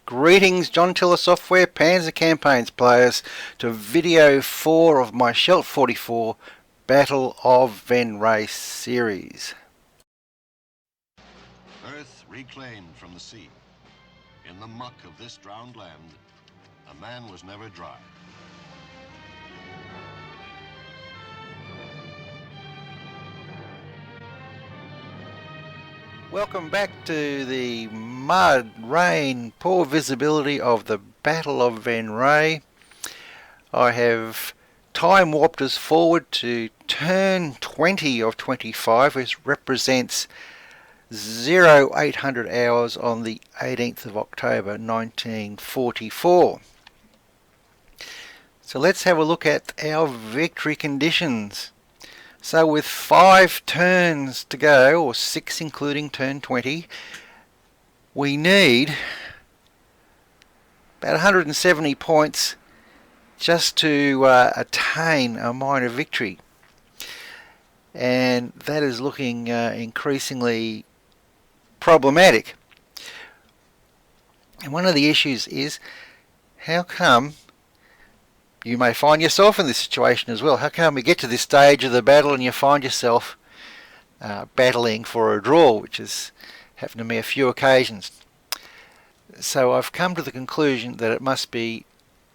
Greetings, John Tiller Software Panzer Campaigns players, to video 4 of my Scheldt 44 Battle of Venraij series. Earth reclaimed from the sea. In the muck of this drowned land, a man was never dry. Welcome back to the mud, rain, poor visibility of the Battle of Venraij. I have time warped us forward to turn 20 of 25, which represents 0800 hours on the 18th of October 1944. So let's have a look at our victory conditions. So with 5 turns to go, or 6 including turn 20, we need about 170 points just to attain a minor victory. And that is looking increasingly problematic. And one of the issues is, how come you may find yourself in this situation as well? How come we get to this stage of the battle and you find yourself battling for a draw, which has happened to me a few occasions? So I've come to the conclusion that it must be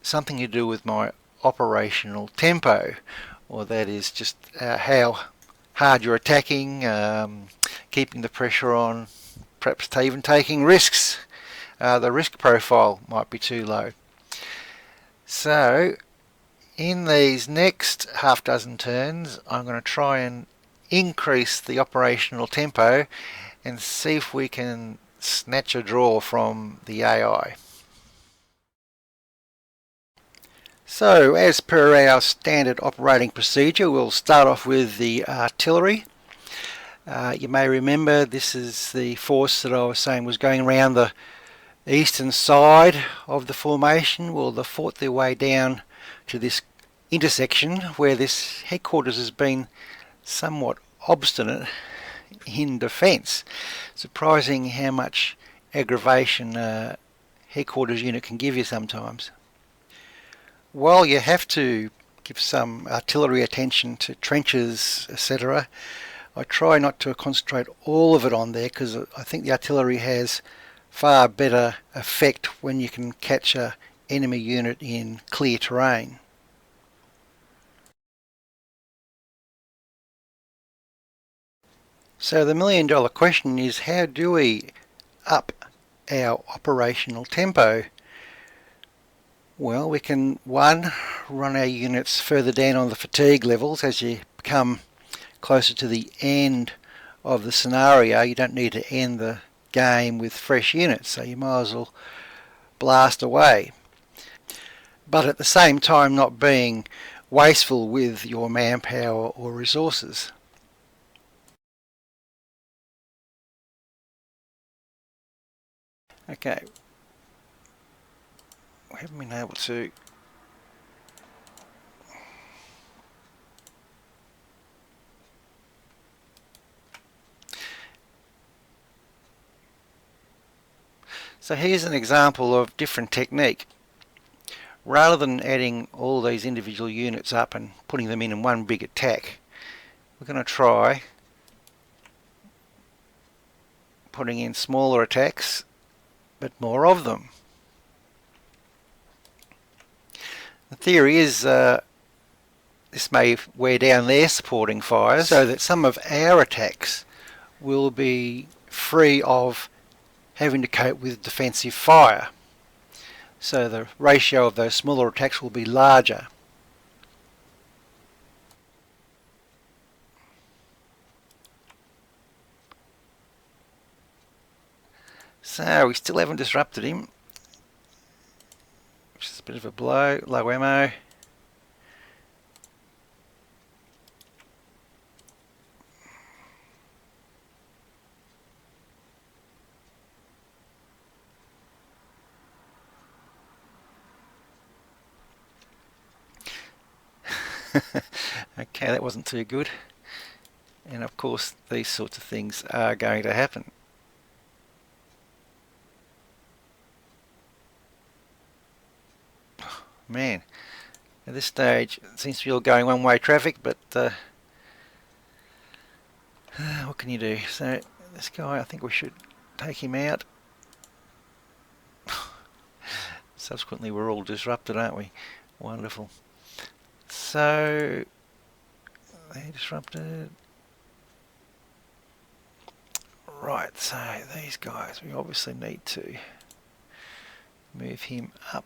something to do with my operational tempo, or that is just how hard you're attacking, keeping the pressure on, perhaps even taking risks. The risk profile might be too low. So in these next half dozen turns, I'm going to try and increase the operational tempo and see if we can snatch a draw from the AI. So, as per our standard operating procedure, we'll start off with the artillery. You may remember this is the force that I was saying was going around the eastern side of the formation. Well, they fought their way down to this intersection where this headquarters has been somewhat obstinate in defence. Surprising how much aggravation a headquarters unit can give you sometimes. While you have to give some artillery attention to trenches, etc., I try not to concentrate all of it on there, because I think the artillery has far better effect when you can catch an enemy unit in clear terrain. So the million-dollar question is, how do we up our operational tempo? Well, we can, one, run our units further down on the fatigue levels. As you come closer to the end of the scenario, you don't need to end the game with fresh units, so you might as well blast away. But at the same time, not being wasteful with your manpower or resources. Okay, we haven't been able to So here's an example of different technique. Rather than adding all these individual units up and putting them in one big attack, we're going to try putting in smaller attacks, but more of them. The theory is this may wear down their supporting fires, so that some of our attacks will be free of having to cope with defensive fire. So the ratio of those smaller attacks will be larger. So we still haven't disrupted him, which is a bit of a blow. Low ammo. Okay, that wasn't too good. And of course these sorts of things are going to happen. Man, at this stage it seems to be all going one-way traffic, but what can you do? So this guy, I think we should take him out. Subsequently, we're all disrupted, aren't we? Wonderful. So they disrupted. Right, so these guys, we obviously need to move him up.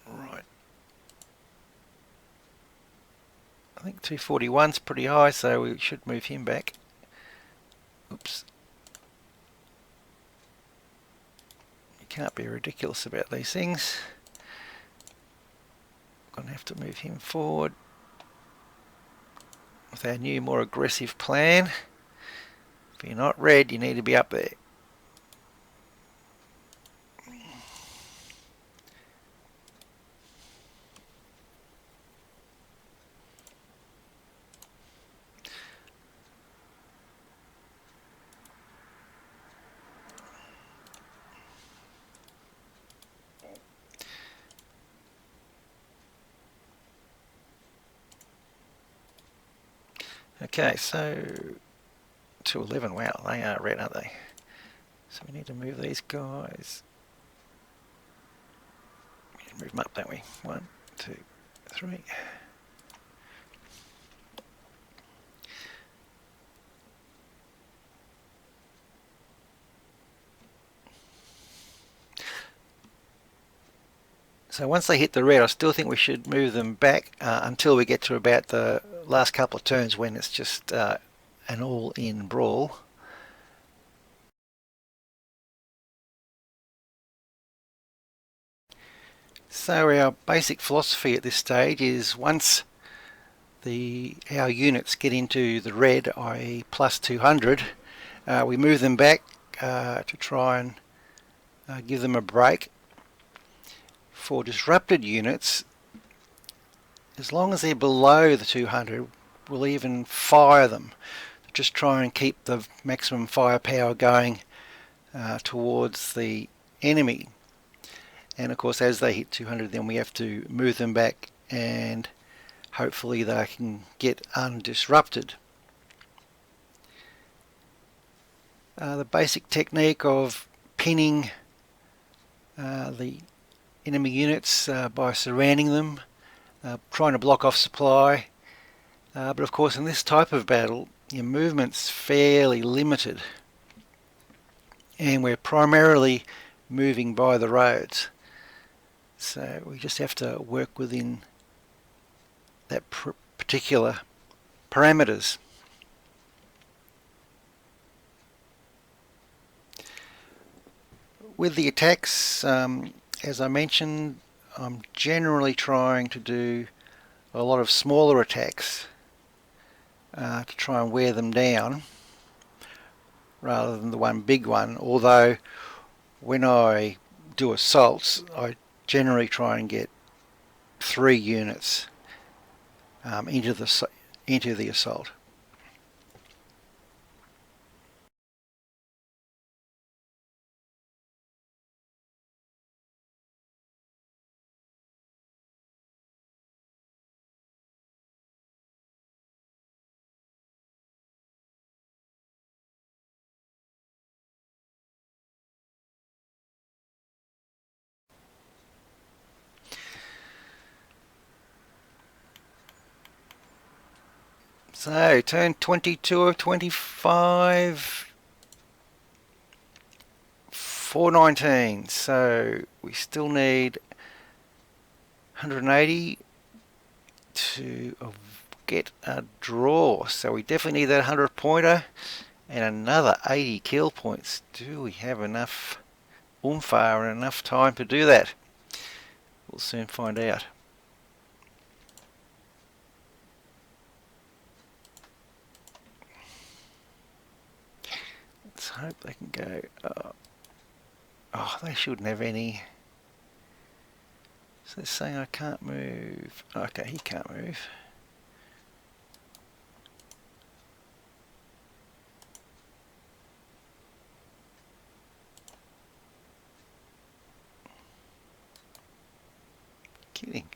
Right. I think 241's pretty high, so we should move him back. Oops. You can't be ridiculous about these things. Gonna have to move him forward with our new, more aggressive plan. If you're not red, you need to be up there. Okay, so 211, wow, they are red, aren't they? So we need to move these guys. We need to move them up, don't we? 1, 2, 3. So once they hit the red, I still think we should move them back until we get to about the last couple of turns when it's just an all-in brawl. So our basic philosophy at this stage is once our units get into the red, i.e. plus 200, we move them back to try and give them a break. For disrupted units, as long as they're below the 200, we'll even fire them to just try and keep the maximum firepower going towards the enemy. And of course, as they hit 200, then we have to move them back and hopefully they can get undisrupted. The basic technique of pinning the enemy units by surrounding them, trying to block off supply, but of course in this type of battle your movement's fairly limited and we're primarily moving by the roads, so we just have to work within that particular parameters. With the attacks, as I mentioned, I'm generally trying to do a lot of smaller attacks to try and wear them down rather than the one big one, although when I do assaults I generally try and get 3 units into the assault. So turn 22 of 25, 419, so we still need 180 to get a draw, so we definitely need that 100 pointer and another 80 kill points. Do we have enough oomph and enough time to do that? We'll soon find out. Let's hope they can go. Oh, they shouldn't have any. So they're saying I can't move. Okay, he can't move. kidding.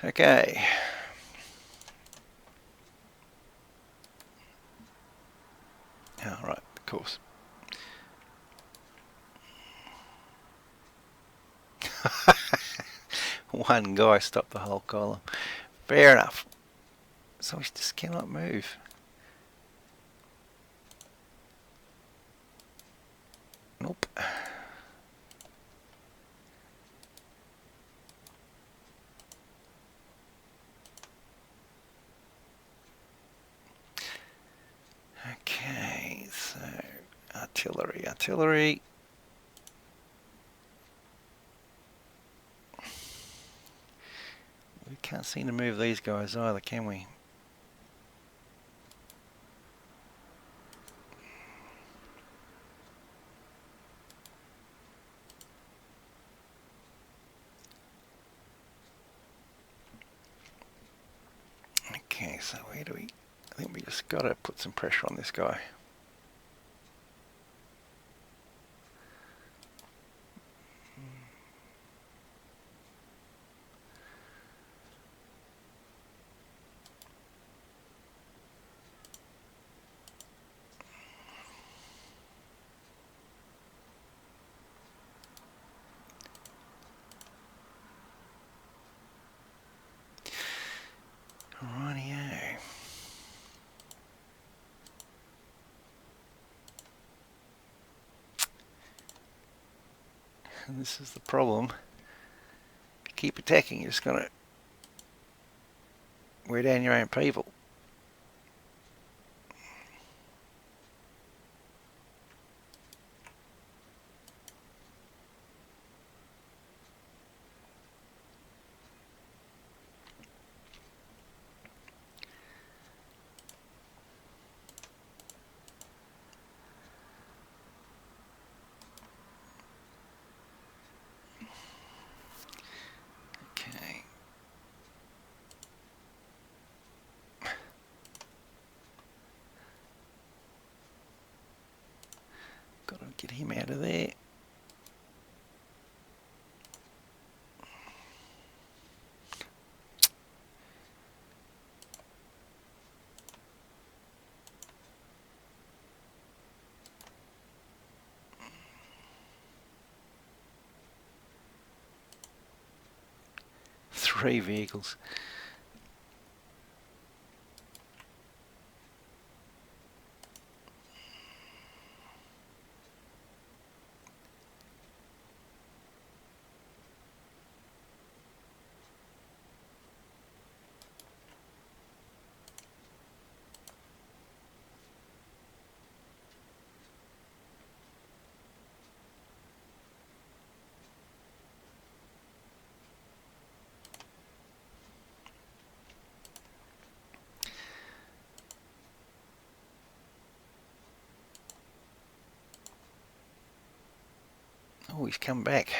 Okay. Alright, of course. One guy stopped the whole column. Fair enough. So we just cannot move. Nope. Okay, so artillery. We can't seem to move these guys either, can we? Okay, so where do we... I think we just got to put some pressure on this guy. Rightio. And this is the problem. If you keep attacking, you're just going to wear down your own people. Okay. Got to get him out of there. Three vehicles. Oh, he's come back.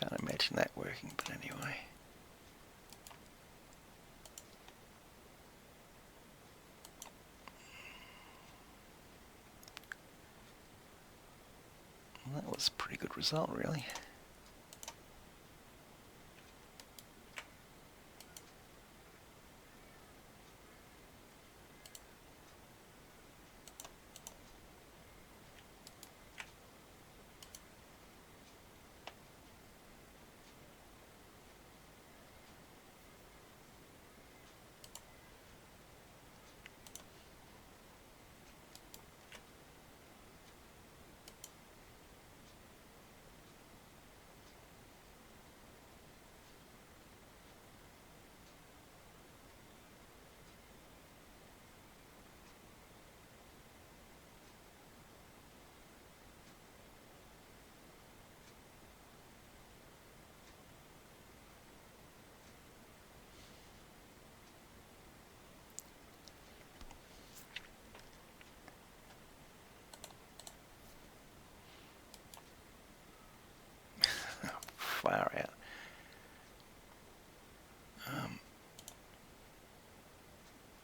Can't imagine that working, but anyway. Well, that was a pretty good result, really.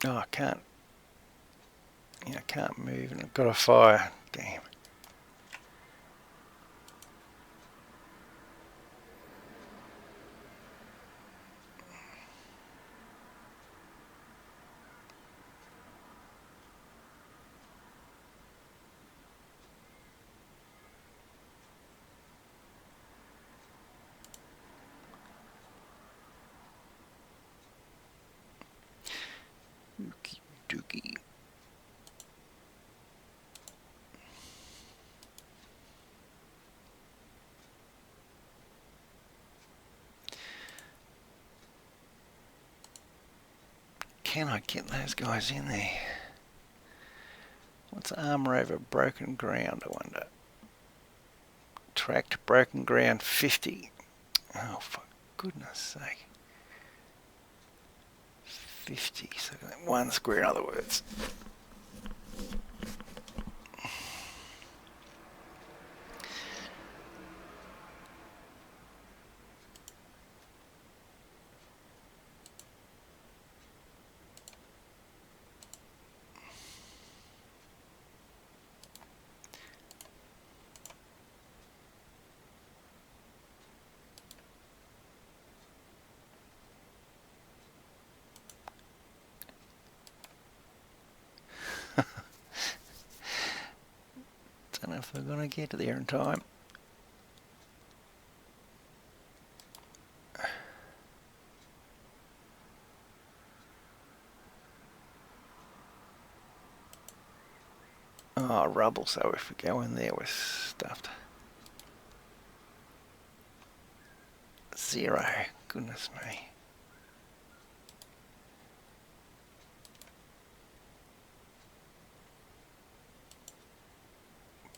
Oh, I can't. Yeah, I can't move and I've got a fire. Damn. Dookie dookie. Can I get those guys in there? What's armour over broken ground, I wonder? Tracked broken ground 50. Oh, for goodness sake. 50, so 1 square in other words. Don't know if we're going to get there in time. Oh, rubble, so if we go in there we're stuffed. 0, goodness me.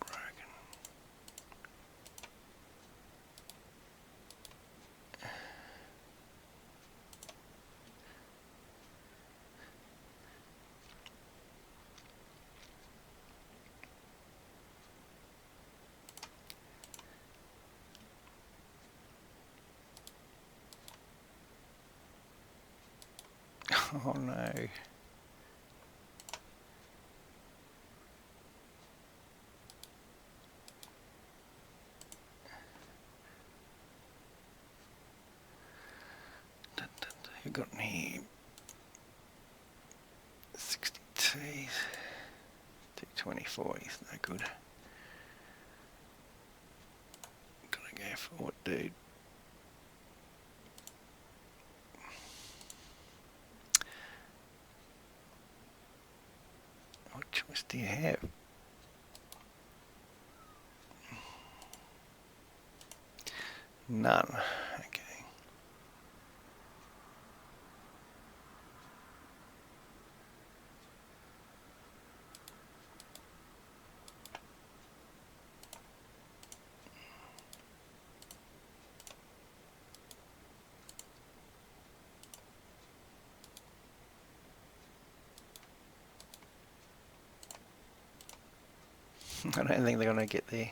Broken. Oh no. Who got any 62s? 224 is no good. Gotta go for what, dude? What choice do you have? None. Okay. I don't think they're going to get there.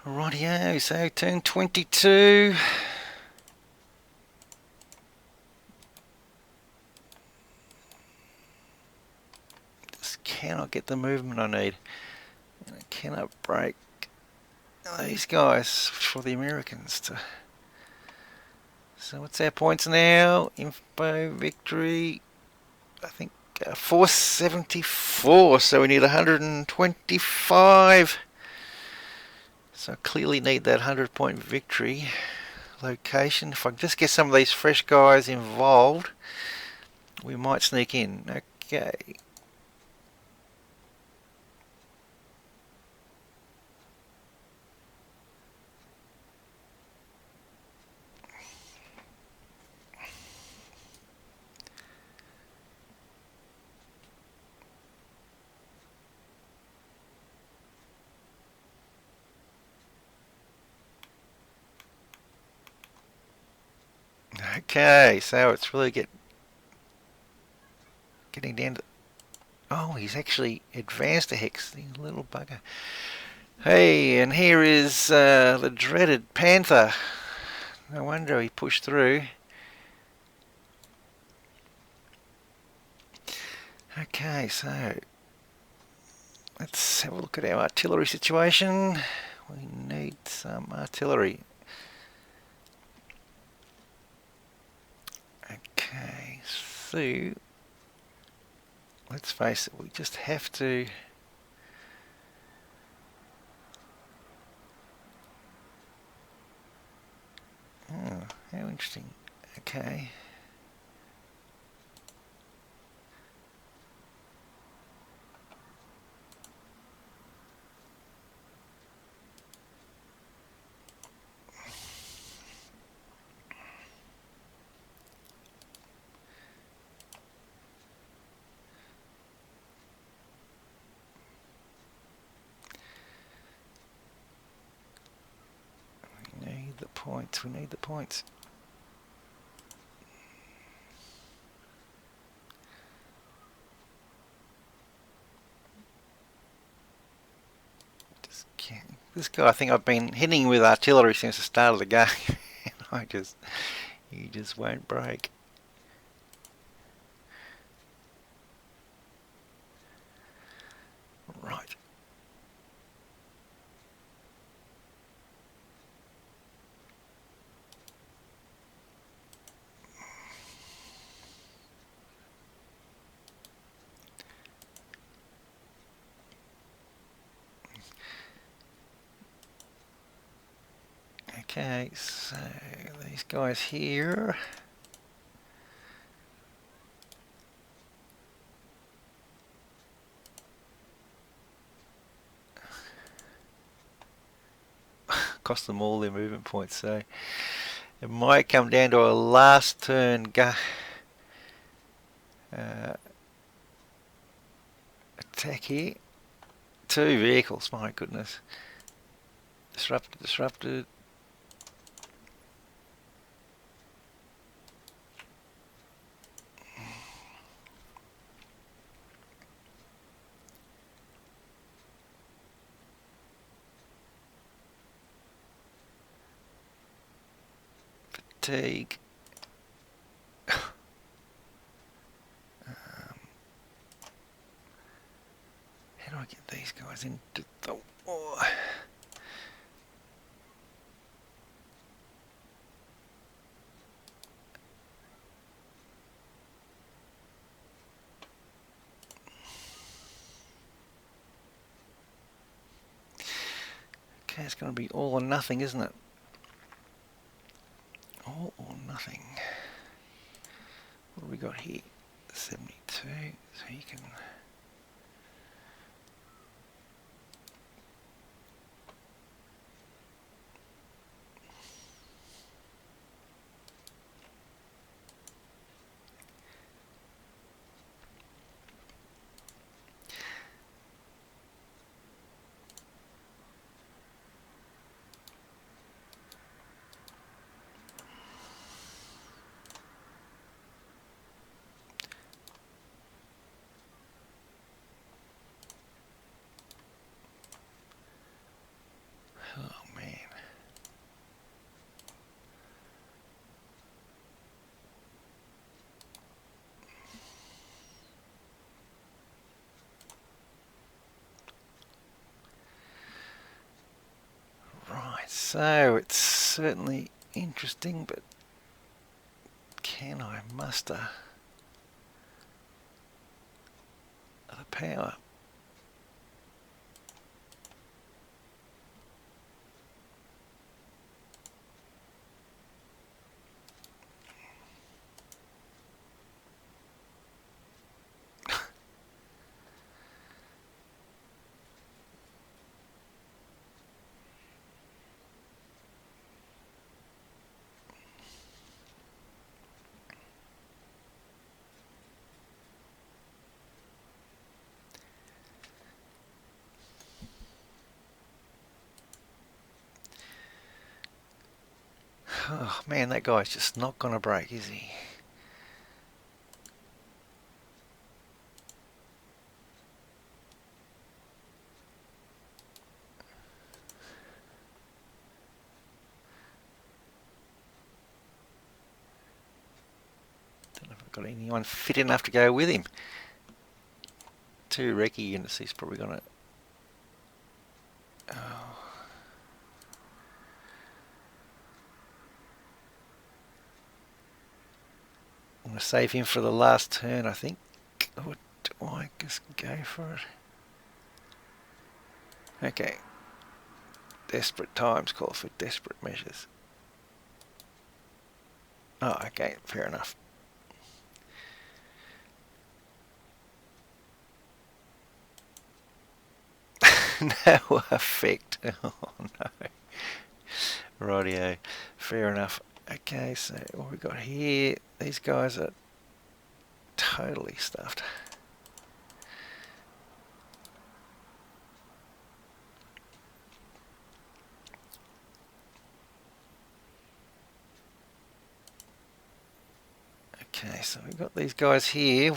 Rightio, so turn 22. Just cannot get the movement I need. And I cannot break these guys for the Americans to. So what's our points now? Info victory, I think 474, so we need 125 So I clearly need that 100-point victory location. If I can just get some of these fresh guys involved, we might sneak in. Okay. Okay, so it's really getting down to... Oh, he's actually advanced a hex, the little bugger. Hey, and here is the dreaded Panther. No wonder he pushed through. Okay, so let's have a look at our artillery situation. We need some artillery. Okay, so let's face it, we just have to... Oh, how interesting. Okay. We need the points, we need the points. Just can't. This guy, I think I've been hitting with artillery since the start of the game. He just won't break. Right. Okay, so these guys here. Cost them all their movement points, so it might come down to a last turn attack here. 2 vehicles, my goodness. Disrupted, disrupted. Fatigue. How do I get these guys into the war? Okay, it's going to be all or nothing, isn't it? All or nothing. What do we got here? 72, so you can... Oh man. Right, so it's certainly interesting, but can I muster the power? Oh man, that guy's just not gonna break, is he? Don't know if I've got anyone fit enough to go with him. 2 recce units, he's probably gonna... Oh. I'm going to save him for the last turn, I think. Or do I just go for it? Okay. Desperate times call for desperate measures. Oh, okay, fair enough. No effect. Oh no. Rightio. Fair enough. Okay, so what we got here? These guys are totally stuffed. Okay, so we've got these guys here.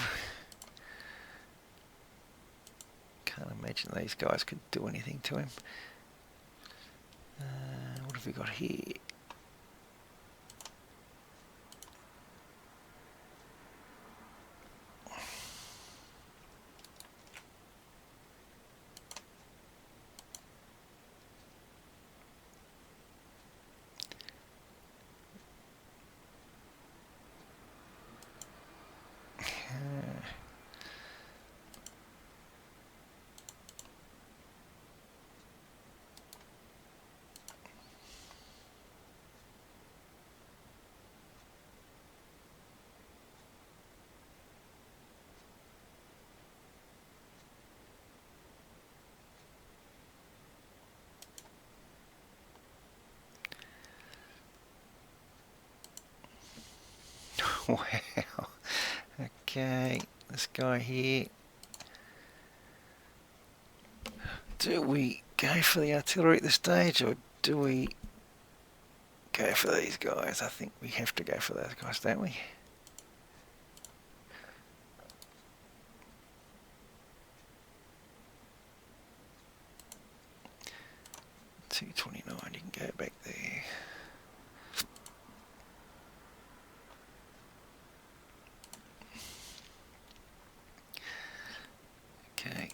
Can't imagine these guys could do anything to him. What have we got here? Wow. Okay, this guy here. Do we go for the artillery at this stage, or do we go for these guys? I think we have to go for those guys, don't we? $229, you can go back there. Okay.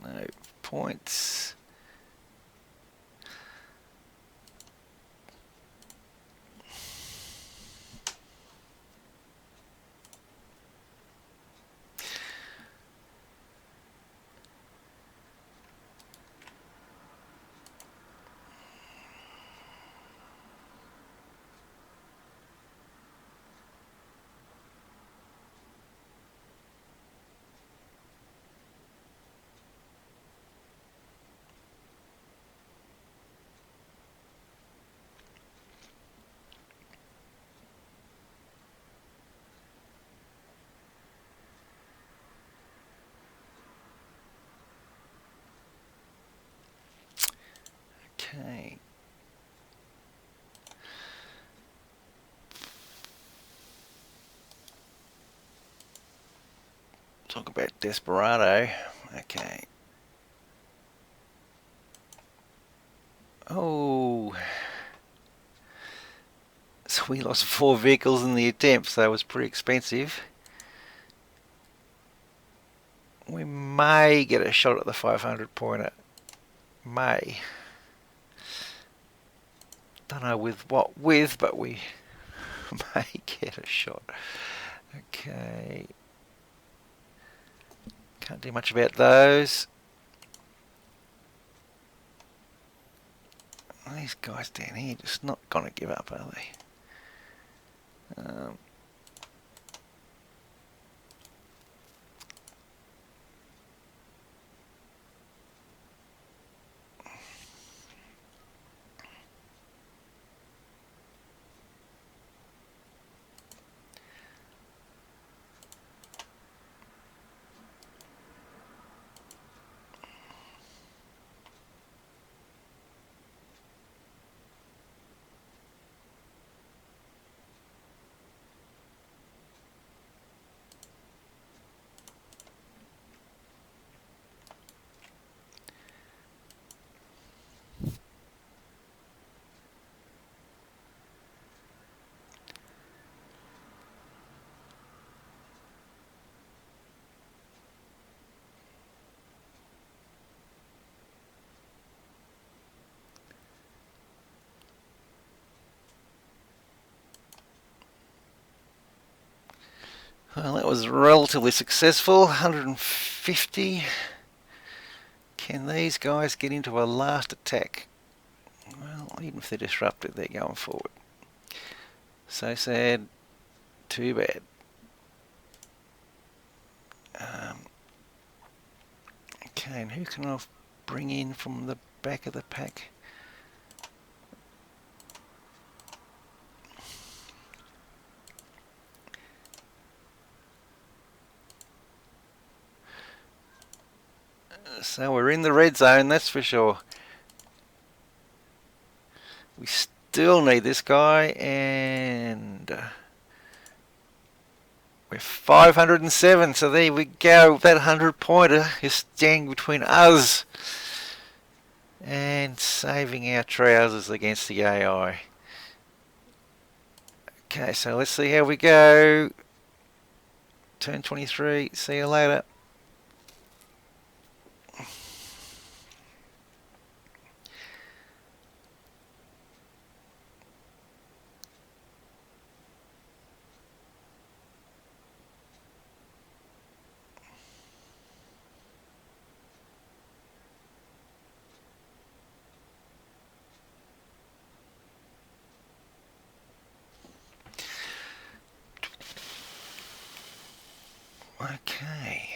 No points. Okay. Talk about Desperado. Okay. Oh. So we lost 4 vehicles in the attempt, so it was pretty expensive. We may get a shot at the 500 pointer. May. Don't know with what with, but we may get a shot. Okay. Can't do much about those. These guys down here just not gonna give up, are they? Well, that was relatively successful, 150. Can these guys get into a last attack? Well, even if they're disrupted, they're going forward. So sad, too bad. Okay, and who can I bring in from the back of the pack? So we're in the red zone, that's for sure. We still need this guy, and we're 507, so there we go. That 100-pointer is standing between us and saving our trousers against the AI. Okay, so let's see how we go. Turn 23, see you later. Okay.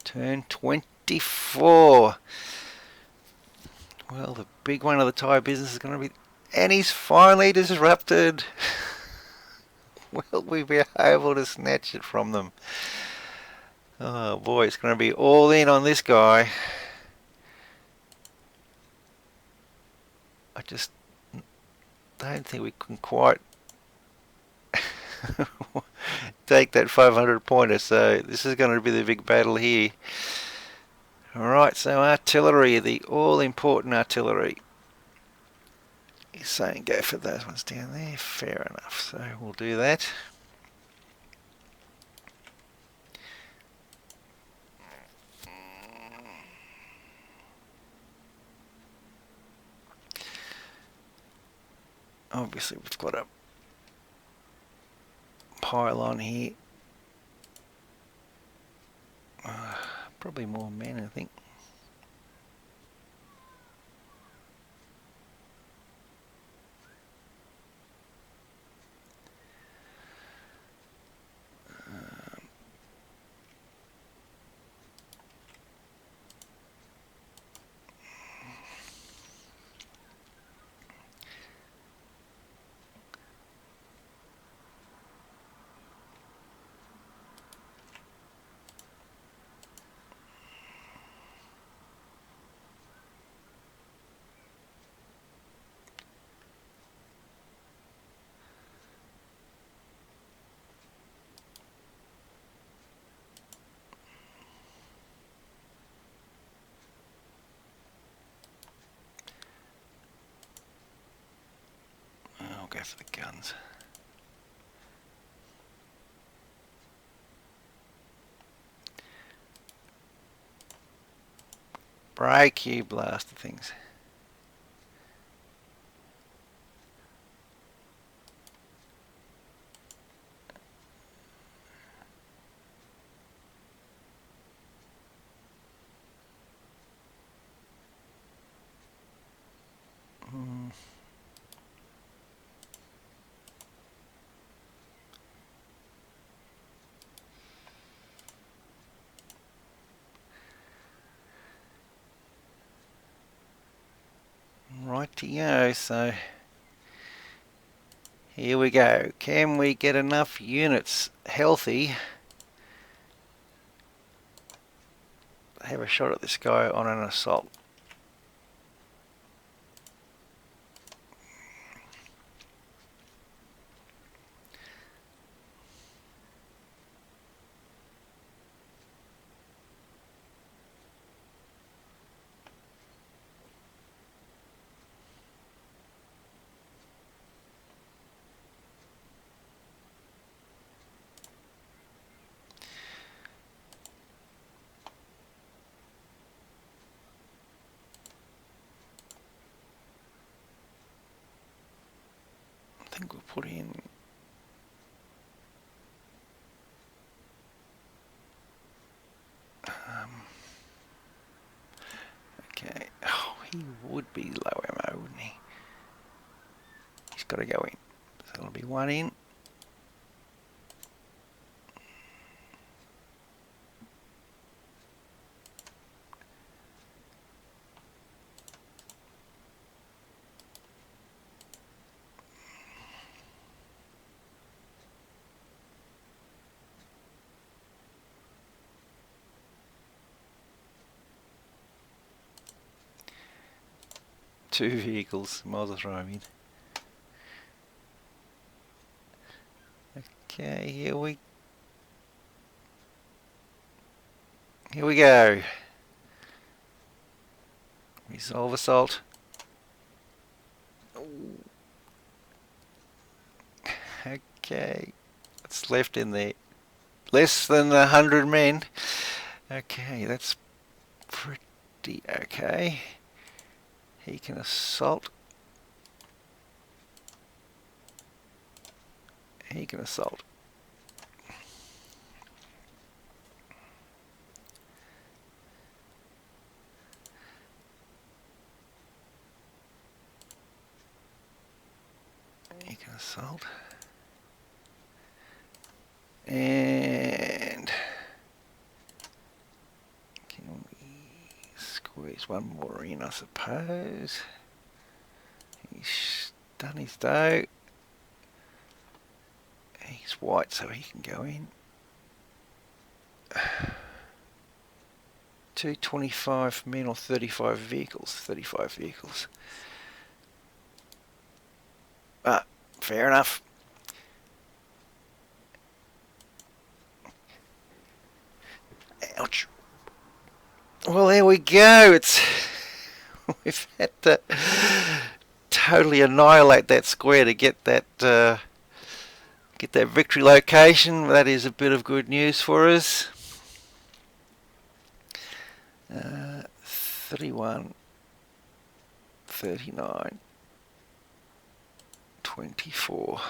Turn 24. Well, the big one of the tyre business is going to be... And he's finally disrupted. Will we be able to snatch it from them? Oh boy, it's going to be all in on this guy. I just don't think we can quite take that 500-pointer, so this is going to be the big battle here. Alright, so artillery, the all-important artillery. He's saying go for those ones down there. Fair enough, so we'll do that. Obviously we've got a pylon here. Probably more men, I think. I'll go for the guns. Break, you blasted things. Rightio, so here we go. Can we get enough units healthy to have a shot at this guy on an assault? I think we'll put in would be low ammo, wouldn't he? He's got to go in. So that'll be one in. Two vehicles, might as well throw him in. Okay, here we go. Resolve assault. Okay, what's left in there? Less than 100 men. Okay, that's pretty okay. He can assault. He can assault. He can assault. And can we squeeze one more in, I suppose? He's done his dough. He's white, so he can go in. 225 men or 35 vehicles? 35 vehicles. Ah, fair enough. Ouch. Well, there we go. It's we've had to totally annihilate that square to get that victory location. That is a bit of good news for us. 31, 39, 24.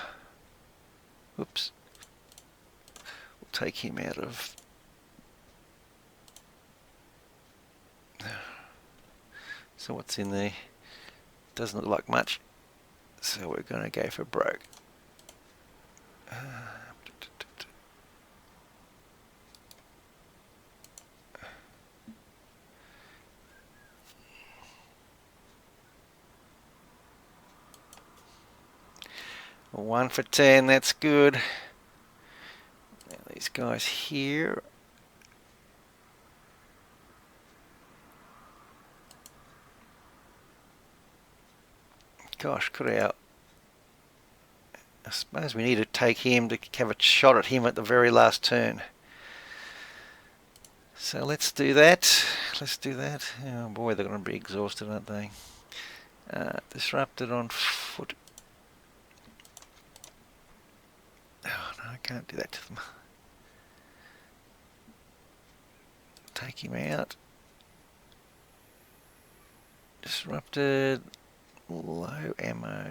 Oops. We'll take him out of. So what's in there? Doesn't look like much. So we're going to go for broke. Well, 1 for 10, that's good. Now these guys here. Gosh, could I suppose we need to take him to have a shot at him at the very last turn. So let's do that. Let's do that. Oh boy, they're going to be exhausted, aren't they? Disrupted on foot. Oh no, I can't do that to them. Take him out. Disrupted. Low ammo.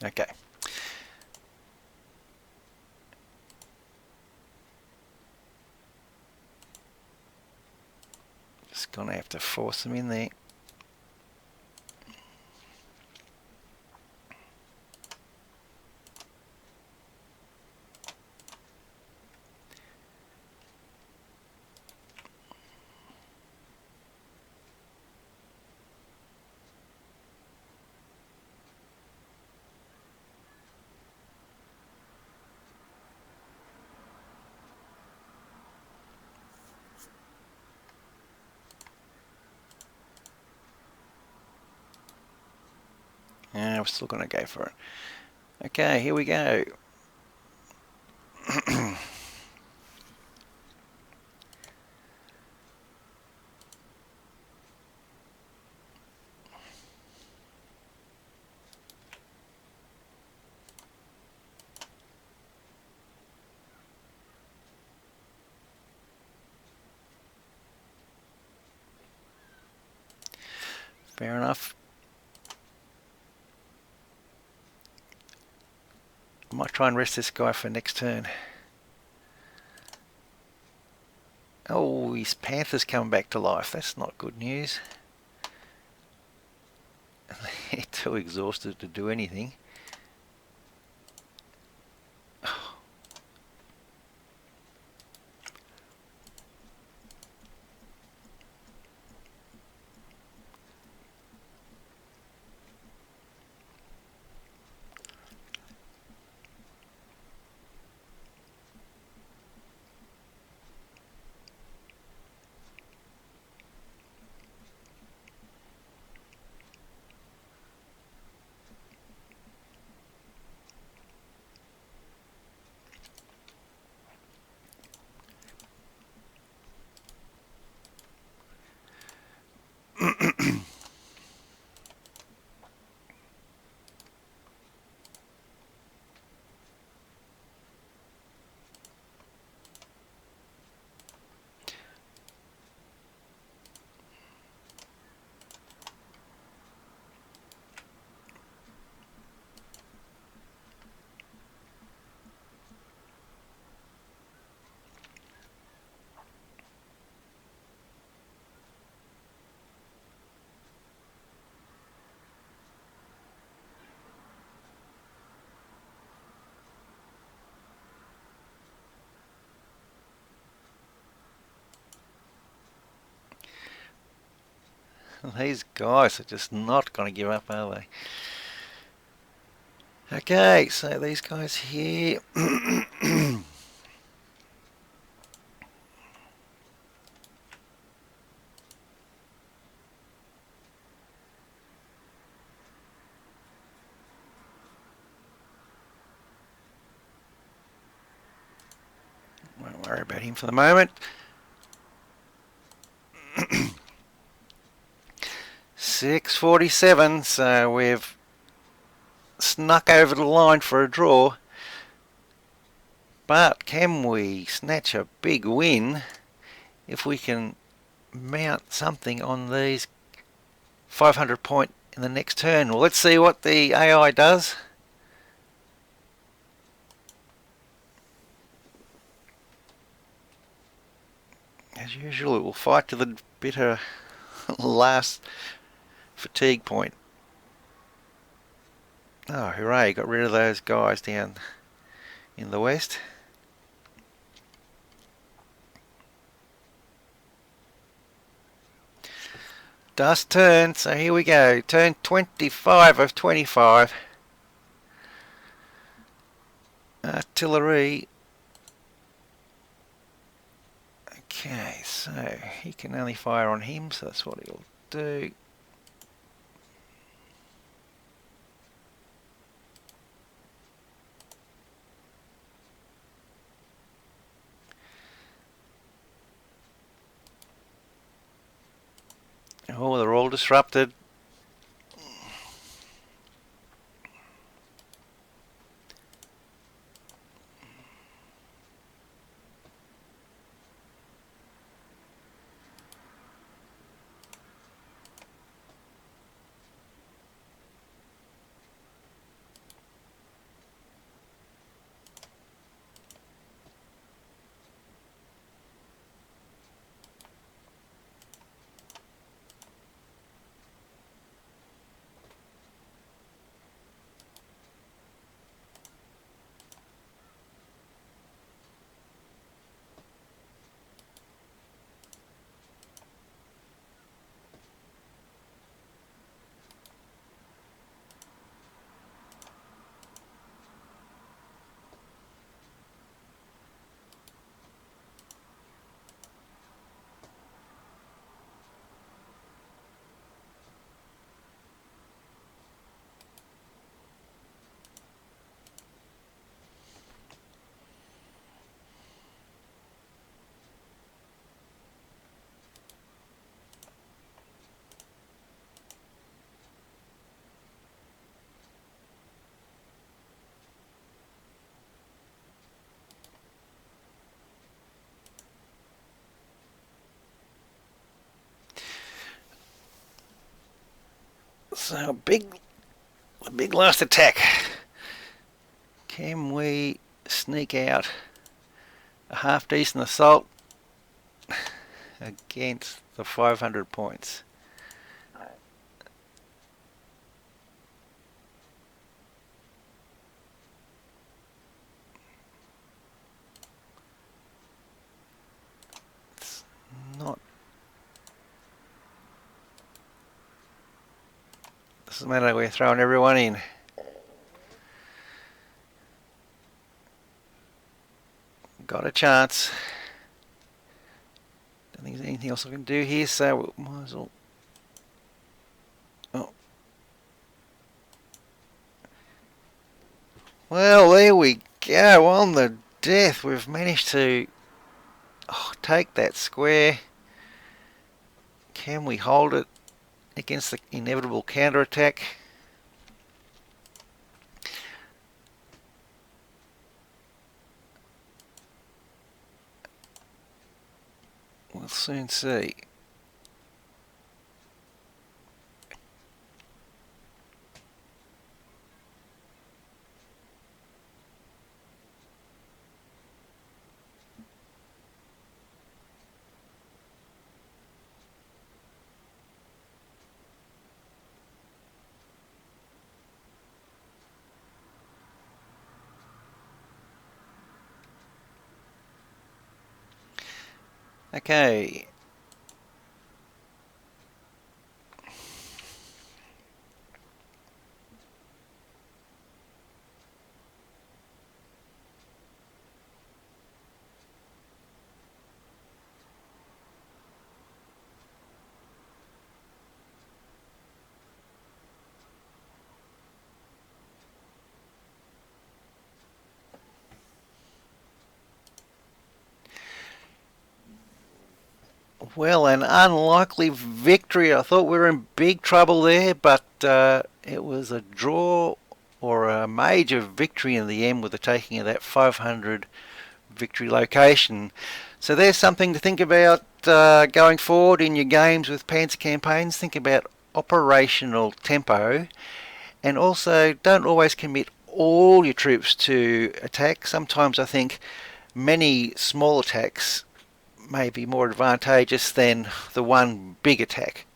Okay. Just gonna have to force them in there. And we're still going to go for it. Okay, here we go. Fair enough. I might try and rest this guy for next turn. Oh, his Panther's coming back to life. That's not good news. They're too exhausted to do anything. These guys are just not going to give up, are they? Okay, so these guys here. Won't worry about him for the moment. 6:47, so we've snuck over the line for a draw. But can we snatch a big win if we can mount something on these 500 point in the next turn? Well, let's see what the AI does. As usual, it will fight to the bitter last fatigue point. Oh, hooray, got rid of those guys down in the west. Dust turn, so here we go. Turn 25 of 25. Artillery. Okay, so he can only fire on him, so that's what he'll do. Oh, they're all disrupted. So a big last attack. Can we sneak out a half decent assault against the 500 points? It's not. Doesn't matter, we're throwing everyone in. Got a chance. Don't think there's anything else I can do here, so we might as well. Oh. Well, there we go. On the death, we've managed to take that square. Can we hold it against the inevitable counterattack? We'll soon see. Okay. Well, an unlikely victory. I thought we were in big trouble there, but it was a draw or a major victory in the end with the taking of that 500 victory location. So there's something to think about going forward in your games with Panzer campaigns. Think about operational tempo, and also don't always commit all your troops to attack. Sometimes I think many small attacks may be more advantageous than the one big attack.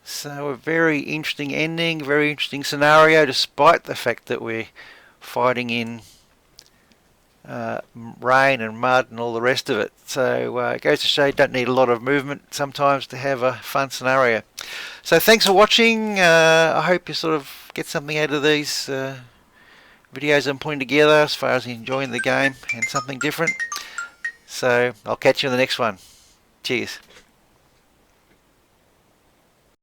So a very interesting ending, very interesting scenario, despite the fact that we're fighting in rain and mud and all the rest of it. So it goes to show you don't need a lot of movement sometimes to have a fun scenario. So thanks for watching. I hope you sort of get something out of these videos I'm putting together as far as enjoying the game and something different. So I'll catch you in the next one. Cheers.